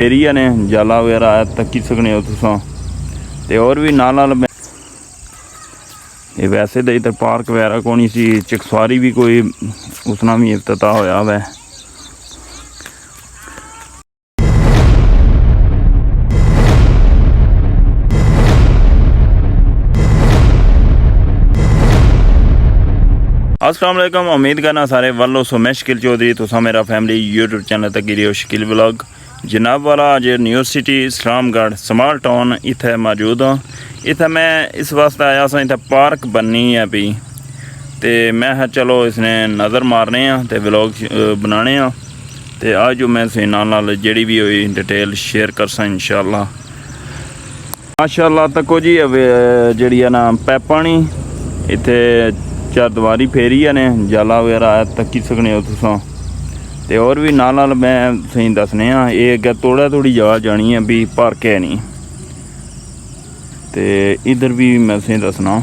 Area ने जाला वगैरह तक्की सकने हो तुसां ते और भी नाल ये वैसे तो इधर पार्क वगैरह कोनी सी चकसवारी भी कोई उसना भी इफ्तिताह होया हुआ है। अस्सलाम वालेकुम, उम्मीद करना सारे वालों सो मैं शकील चौधरी तुसा मेरा फैमिली यूट्यूब चैनल तक गिरी हो शकील व्लॉग जनाब वाला अज new city Islamgarh small town इत्थे मौजूद हाँ। इत्थे मैं इस वास्ते आया सा, इत्थे पार्क बननी है पी ते मैं चलो इसने नज़र मारने ते व्लॉग बनाने ते आज जो मैं से नाल जेड़ी भी हुई डिटेल शेयर कर सा इंशाअल्लाह। माशाअल्लाह तको जी जेड़ी है ना पैपा नी इत्थे चार दीवारी फेरी ने जाला वगैरह तक्की सकने हो तुसां ते और भी नाल मैं सही दसने ये अगर थोड़ी जगह जानी है भी पार्क है नहीं ते इधर भी मैं सही दसना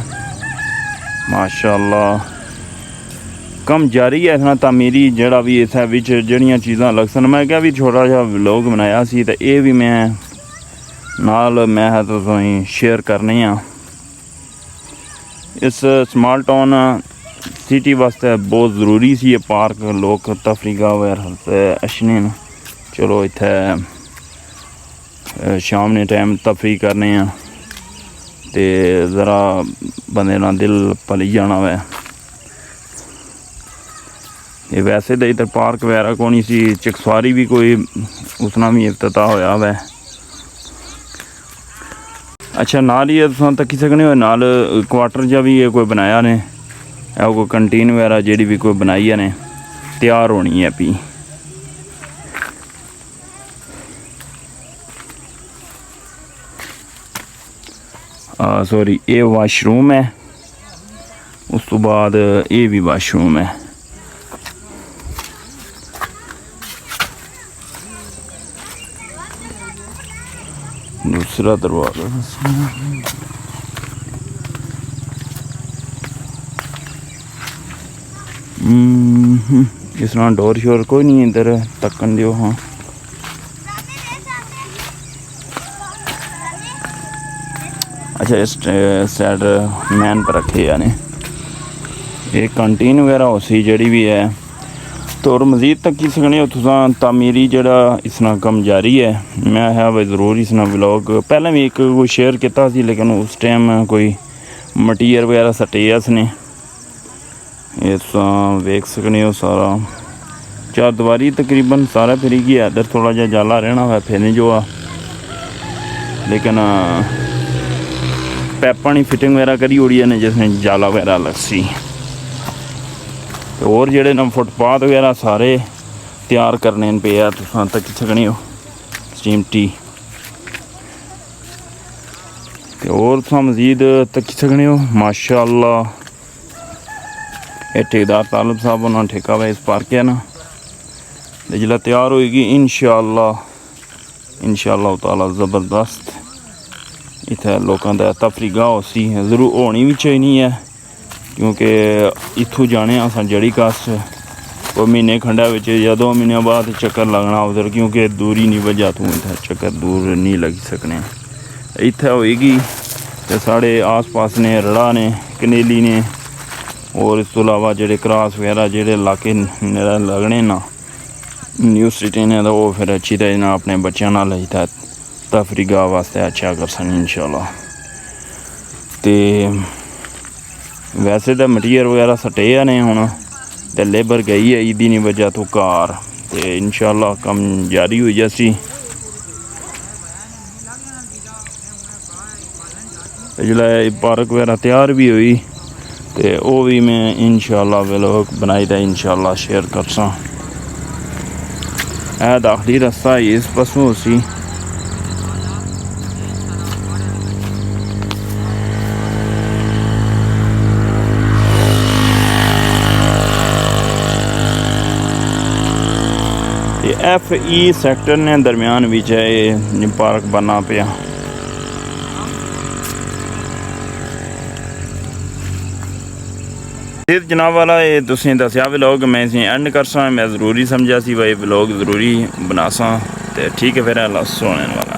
माशाअल्लाह कम जारी है इतना तामीरी जड़ा भी इस जड़ियाँ चीज़ां लग सन। मैं क्या भी छोटा जहा व्लॉग बनाया सी ते ये भी मैं नाल मैं तुसें शेयर करने इस स्माल टाउन सिटी वास्ते बहुत ज़रूरी सी ये पार्क लोग तफरीगा वगैरह से अच्छने न। चलो इत्थे शाम ने टाइम तफरी करने ते ज़रा बंदे ना दिल भली जाना हुआ। ये वैसे तो इधर पार्क वगैरह कोनी सी चकसवारी भी कोई उसना भी इफ्तिताह होया हुआ है। अच्छा नाल ही तुम तक्की सकने हो नाल क्वार्टर जा भी कोई बनाया ने कोई कंटीन वगैरह जी भी कोई बनाई ने तैयार होनी है पी। सॉरी ये वाशरूम है, उस तो बाद ये भी वाशरूम है। दूसरा दरवाज़ा इस तरह डोर शोर कोई नहीं इधर तकन दियो। हाँ अच्छा इस साइड मैन पर रखे यानी एक कंटीन वगैरह हो सी जड़ी भी है तो और मज़ीद तक की सकने हो तुसां तामीरी जड़ा इसना कम जारी है। मैं है भाई ज़रूर इसना व्लॉग पहले भी एक कोई शेयर किया सी लेकिन उस टाइम कोई मटीरियल वगैरह सटे इसने इस वेख सकने हो सारा चार दीवारी तकरीबन सारा फिरी गया। इधर थोड़ा जहा जाला रहना हुआ फिर जो लेकिन पैपा नहीं फिटिंग वगैरह करी उड़ी ने जिसमें जाला वगैरह लग सी तो और जेडे ना फुटपाथ वगैरह सारे तैयार करने पे तुसां तक्की सकने हो स्टीम टी तो और तुसां मज़ीद तक्की सकने हो। माशाअल्लाह ये ठेकेदार तालब साहब उन्होंने ठेका हुआ इस पार्क है ना तो जिला तैयार होएगी इंशाअल्लाह ताला ज़बरदस्त इत्थे लोगों का तफरी गाह उसी ज़रूर होनी भी चाहिए है क्योंकि इत्थों जाने अस जड़ी कास कोई महीने खंडा या 2 महीने बाद चक्कर लगना उधर क्योंकि दूरी नहीं वजह तू इत्थे चक्कर दूर नहीं लगी सकने। इत्थे होएगी तो साढ़े आस पास ने रड़ा ने कनेली ने और इस तो अलावा जेडे क्रॉस वगैरह जेडे इलाके लगने ना न्यू सिटी ने तो वो फिर अच्छी तरह ना अपने बच्चों नाल इत्थे तफरी गाह वास्ते अच्छा कर सन इंशाअल्लाह। तो वैसे तो मटीरियल वगैरह सटे ने हुण ते लेबर गई है ईदी नहीं वजह तो कार तो इंशाअल्लाह कम जारी हुई जैसी जिसलै पार्क वगैरह तैयार भी हुई तो वो भी मैं इंशाअल्लाह व्लॉग बनाई दा इंशाअल्लाह शेयर कर सा। दाखिली रस्ता इस पासों सी FE सैक्टर ने दरम्यान विच है पार्क बनना पिया। फिर जनाब वाला ये तुसें दस्या व्लॉग मैं इसे एंड कर सा मैं ज़रूरी समझा सी भाई व्लॉग ज़रूरी बना सा ठीक है फिर अल्लाह सोने वाला।